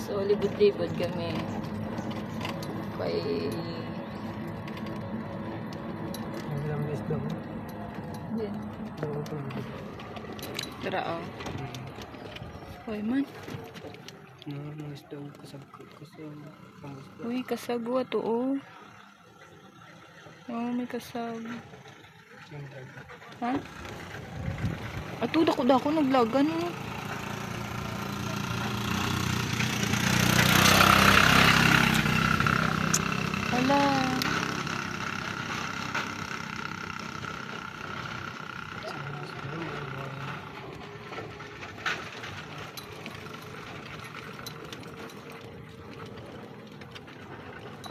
So, libod-libod kami. Kay... Ang isda mo. Yan. Bago pa. Tara, oh. Hoy, man. Ang isda mo kasagkot kasi ang isda. Uy, kasagwa to, oh. Oh, may kasag. Yung daga. Ha? Ato, dako-dako naglagan, oh. Hala.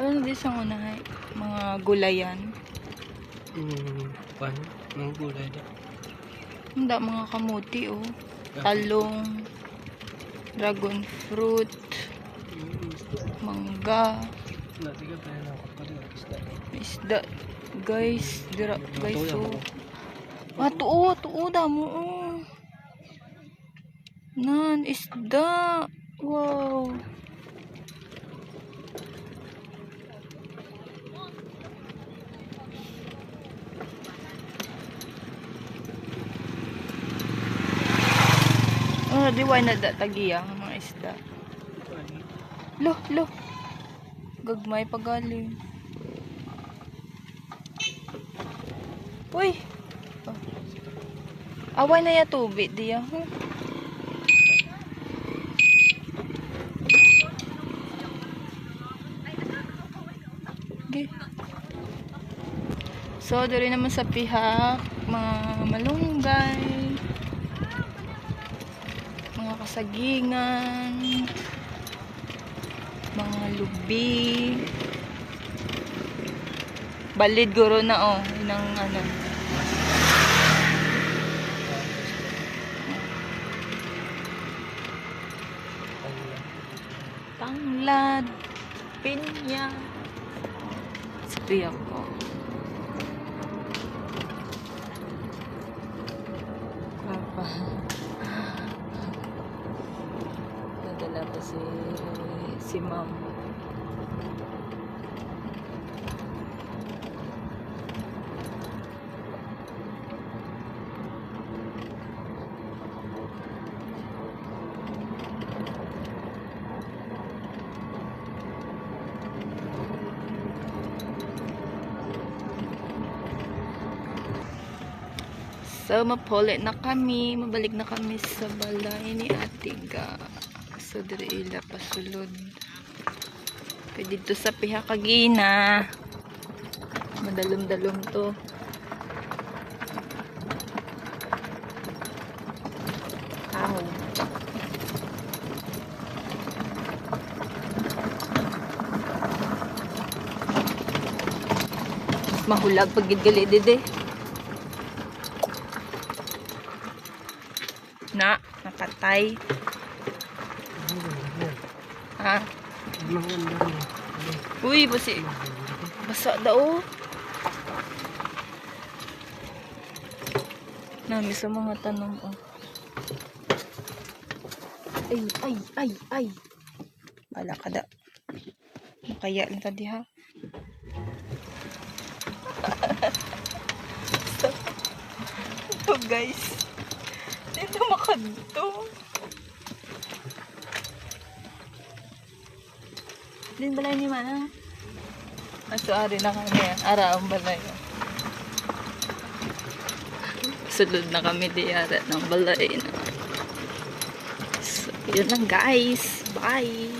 Ano din sa unahay? Mga gulayan. Paano? Mga gulay na. Hindi, mga kamuti, oh. Talong. Dragon fruit. Mangga. Dati ka tayo na kapag isda. Isda. Guys, dira, guys, oh. Ah, tuo, damo, oh. Nan, isda. Wow. Oh, di why na tagiya ang mga isda. Lo. Gagmay pagaling. Uy. Oh. Away na ya tubig diya. Huh? Okay. So, dito naman sa pihak, mga malunggay, mga kasagingan, mga lubi, balid guro na, oh, yun ang ano. Tanglad, pinya, sabi ako. Papa. Nadala pa si ma'am. So, mapuli na kami. Mabalik na kami sa balay ni Atiga. So, diri ila pasulod. Kaya dito sa Pihakagina. Madalom-dalom to. Ow. Mahulag pag gidgali dide. Na, napatay. Ha? Uy, basa daw. Nami sa mga tanong, oh. Ay. Bala ka da. Makaya lang tadi, ha? Ito, guys. Dito makanto. Din balay ni Manang. Asuari na kami. Ara ang balay. Sulod na kami di ara ng balay. So, yun lang guys. Bye!